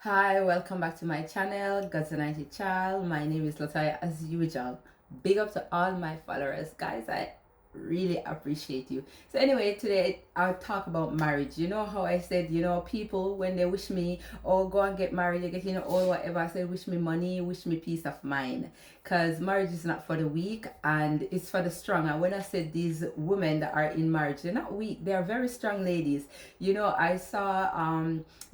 Hi, welcome back to my channel, God's United Child. My name is Lataya as usual. Big up to all my followers. Guys, I really appreciate you. So anyway, today I'll talk about marriage. You know how I said, people when they wish me, oh, go and get married, you're getting old, whatever. I said, wish me money, wish me peace of mind. Because marriage is not for the weak and it's for the strong. And when I said these women that are in marriage, they're not weak, they are very strong ladies. I saw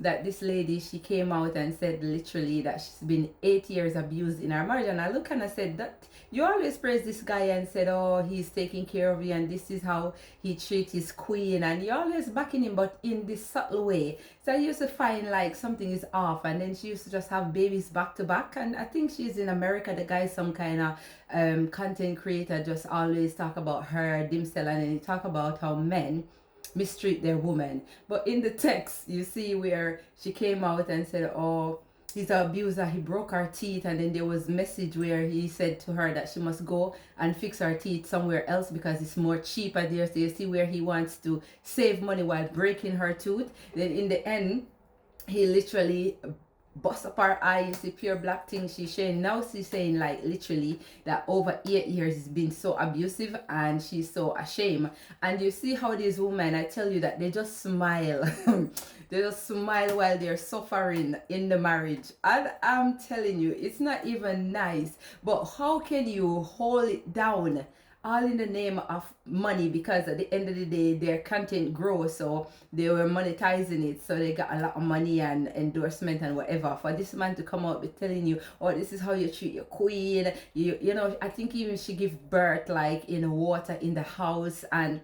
that this lady, she came out and said literally that she's been 8 years abused in her marriage. And I look and I said, that you always praise this guy and said, oh, he's taking care of you and this is how he treats his queen, and you're always backing him, but in this subtle way. So I used to find like something is off, and then she used to just have babies back to back. And I think she's in America. The guy's some kind of content creator, just always talk about her, themselves, and then he talk about how men mistreat their woman. But in the text, you see where she came out and said, oh, he's an abuser, he broke her teeth, and then there was message where he said to her that she must go and fix her teeth somewhere else because it's more cheaper there. So you see where he wants to save money while breaking her tooth. Then in the end, he literally bust up her eye. You see pure black thing she's saying. Now she's saying like literally that over 8 years it's been so abusive and she's so ashamed. And you see how these women, I tell you that they just smile. They just smile while they're suffering in the marriage. And I'm telling you, it's not even nice. But how can you hold it down all in the name of money? Because at the end of the day their content grows, so they were monetizing it, so they got a lot of money and endorsement and whatever. For this man to come out with telling you, oh, this is how you treat your queen, I think even she give birth like in water in the house and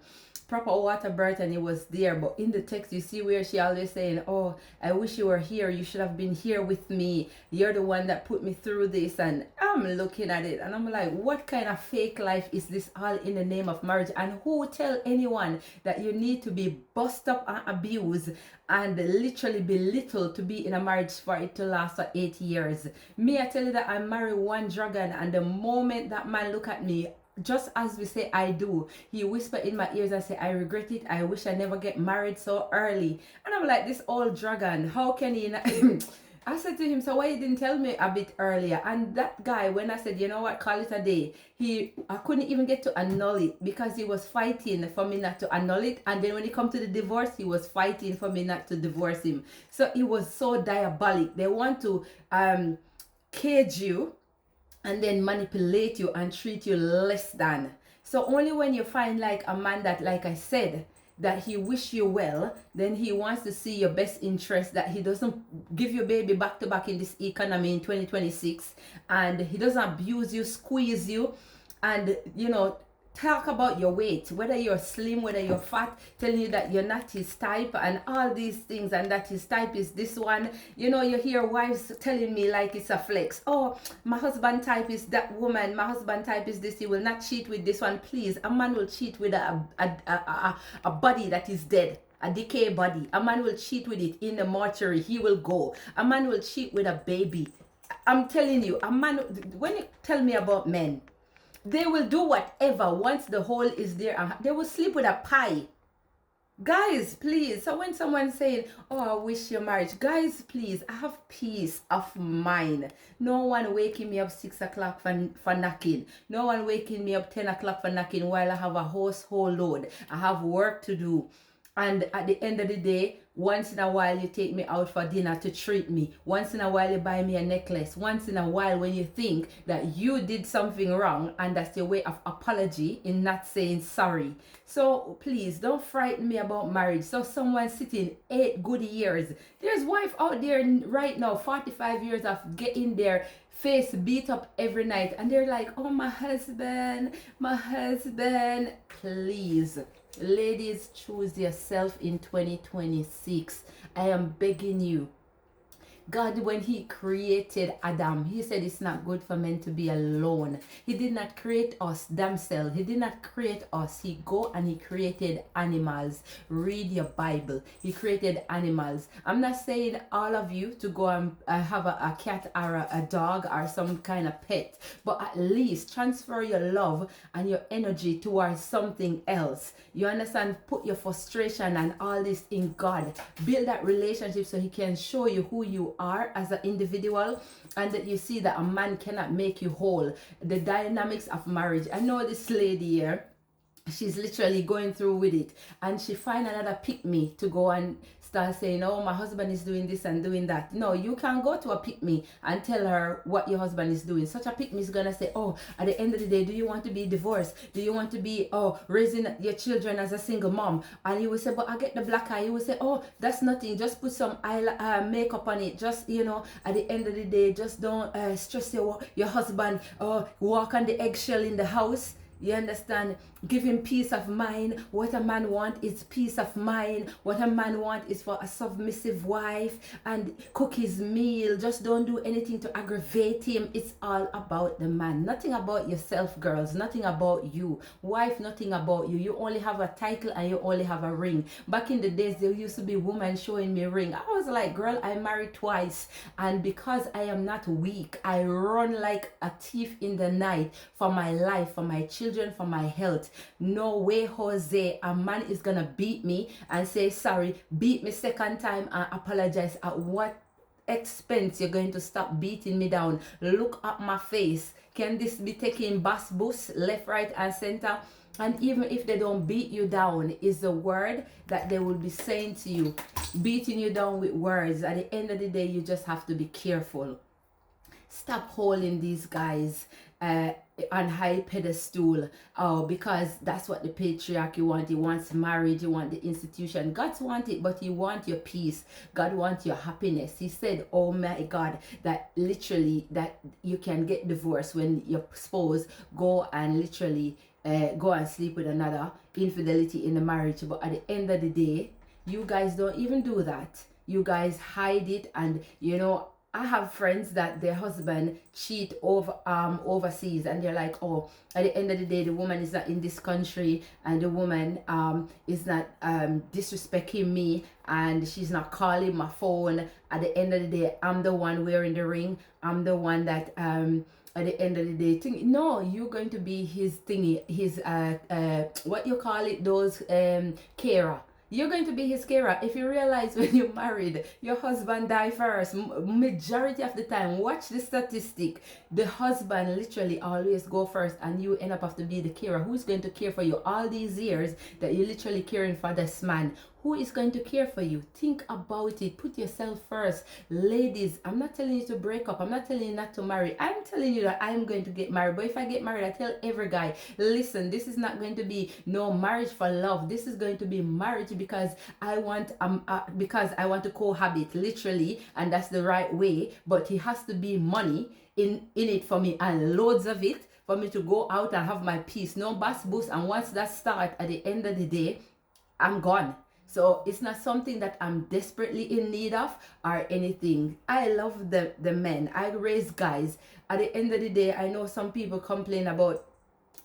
proper water birth, and it was there. But in the text you see where she always saying, oh, I wish you were here, you should have been here with me, you're the one that put me through this. And I'm looking at it and I'm like, what kind of fake life is this, all in the name of marriage? And who tell anyone that you need to be bust up and abused and literally belittled to be in a marriage for it to last for 8 years? Me, I tell you that I married one dragon, and the moment that man look at me, just as we say I do, he whisper in my ears and say, I regret it, I wish I never get married so early. And I'm like, this old dragon, how can he not? I said to him, so why you didn't tell me a bit earlier? And that guy, when I said, you know what, call it a day, I couldn't even get to annul it because he was fighting for me not to annul it. And then when it come to the divorce, he was fighting for me not to divorce him. So it was so diabolic. They want to cage you and then manipulate you and treat you less than. So only when you find like a man that, like I said, that he wish you well, then he wants to see your best interest, that he doesn't give you baby back to back in this economy in 2026, and he doesn't abuse you, squeeze you, and talk about your weight, whether you're slim, whether you're fat, telling you that you're not his type and all these things, and that his type is this one. You hear wives telling me like it's a flex, oh, my husband type is that woman, my husband type is this, he will not cheat with this one. Please, a man will cheat with a body that is dead, a decay body. A man will cheat with it in the mortuary, he will go. A man will cheat with a baby. I'm telling you, a man, when you tell me about men, they will do whatever once the hole is there, and they will sleep with a pie. Guys, please. So when someone's saying, oh, I wish your marriage, guys, please, I have peace of mind. No one waking me up 6 o'clock for knocking. No one waking me up 10 o'clock for knocking while I have a household load. I have work to do. And at the end of the day, once in a while you take me out for dinner to treat me. Once in a while you buy me a necklace. Once in a while when you think that you did something wrong, and that's your way of apology in not saying sorry. So please don't frighten me about marriage. So someone sitting 8 good years. There's wife out there right now, 45 years of getting their face beat up every night, and they're like, oh, my husband. Please, ladies, choose yourself in 2026. I am begging you. God, when he created Adam, he said it's not good for men to be alone. He did not create us themselves. He did not create us. He go and he created animals. Read your Bible. He created animals. I'm not saying all of you to go and have a cat or a dog or some kind of pet, but at least transfer your love and your energy towards something else. You understand? Put your frustration and all this in God. Build that relationship so he can show you who you are as an individual, and that you see that a man cannot make you whole. The dynamics of marriage. I know this lady here, she's literally going through with it, and she find another pick me to go and start saying, oh, my husband is doing this and doing that. No, you can't go to a pick me and tell her what your husband is doing. Such a pick me is gonna say, oh, at the end of the day, do you want to be divorced? Do you want to be raising your children as a single mom? And you will say, but I get the black eye. You will say, oh, that's nothing, just put some makeup on it. Just, you know, at the end of the day, just don't stress your husband, or walk on the eggshell in the house. You understand? Give him peace of mind. What a man wants is peace of mind. What a man wants is for a submissive wife, and cook his meal. Just don't do anything to aggravate him. It's all about the man. Nothing about yourself, girls. Nothing about you. Wife, nothing about you. You only have a title and you only have a ring. Back in the days, there used to be women showing me ring. I was like, girl, I married twice. And because I am not weak, I run like a thief in the night for my life, for my children, for my health. No way, Jose, a man is gonna beat me and say sorry, beat me second time and apologize. At what expense you're going to stop beating me down? Look at my face. Can this be taking bus left, right, and center? And even if they don't beat you down, is the word that they will be saying to you, beating you down with words. At the end of the day, you just have to be careful. Stop holding these guys on high pedestal, because that's what the patriarchy wants. He wants marriage, he wants the institution. God wants it, but he wants your peace. God wants your happiness. He said, oh my God, that literally that you can get divorced when your spouse go and literally go and sleep with another, infidelity in the marriage. But at the end of the day, you guys don't even do that. You guys hide it. And you know, I have friends that their husband cheat overseas, and they're like, oh, at the end of the day, the woman is not in this country, and the woman is not disrespecting me, and she's not calling my phone. At the end of the day, I'm the one wearing the ring. I'm the one that at the end of the day, no, you're going to be his thingy, his what you call it, those carer. You're going to be his carer. If you realize when you're married, your husband died first. Majority of the time, watch the statistic. The husband literally always go first, and you end up have to be the carer. Who's going to care for you all these years that you're literally caring for this man? Who is going to care for you? Think about it. Put yourself first. Ladies, I'm not telling you to break up. I'm not telling you not to marry. I'm telling you that I'm going to get married. But if I get married, I tell every guy, listen, this is not going to be no marriage for love. This is going to be marriage because I want to cohabit, literally, and that's the right way. But it has to be money in it for me, and loads of it for me to go out and have my peace. No bus boost. And once that starts, at the end of the day, I'm gone. So it's not something that I'm desperately in need of or anything. I love the men. I raise guys. At the end of the day, I know some people complain about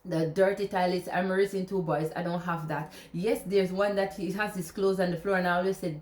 the dirty toilets. I'm raising two boys. I don't have that. Yes, there's one that he has his clothes on the floor, and I always said,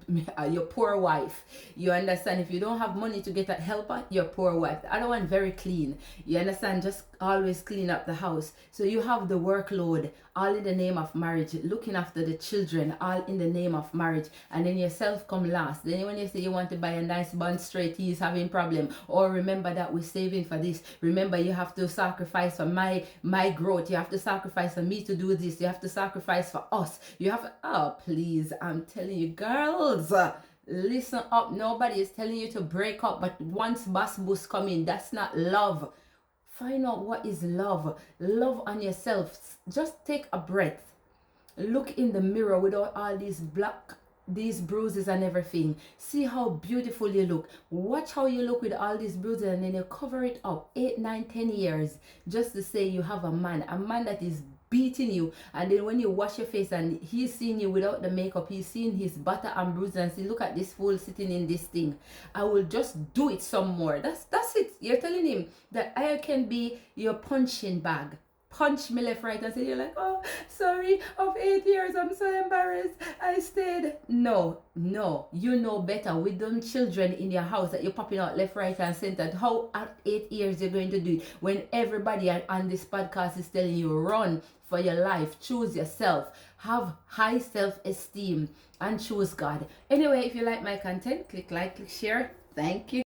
your poor wife. You understand? If you don't have money to get a helper, your poor wife. The other one very clean. You understand? Just always clean up the house. So you have the workload, all in the name of marriage, looking after the children, all in the name of marriage, and then yourself come last. Then when you say you want to buy a nice bun straight, he is having problem. Or remember that we're saving for this. Remember, you have to sacrifice for my growth. You have to sacrifice for me to do this. You have to sacrifice for us. You have to, oh please, I'm telling you, girls, listen up. Nobody is telling you to break up, but once bus boost come in, that's not love. Find out what is love. Love on yourself. Just take a breath. Look in the mirror without all these bruises and everything. See how beautiful you look. Watch how you look with all these bruises, and then you cover it up 8, 9, 10 years just to say you have a man that is beating you. And then when you wash your face and he's seeing you without the makeup, he's seeing his butter and bruises, and say, look at this fool sitting in this thing. I will just do it some more. That's it. You're telling him that I can be your punching bag. Punch me left, right, and say, you're like, oh, sorry, of 8 years, I'm so embarrassed, I stayed. No, you know better. With them children in your house that you're popping out left, right, and center, how at 8 years you're going to do it when everybody on this podcast is telling you, run for your life, choose yourself, have high self-esteem, and choose God. Anyway, if you like my content, click like, click share. Thank you.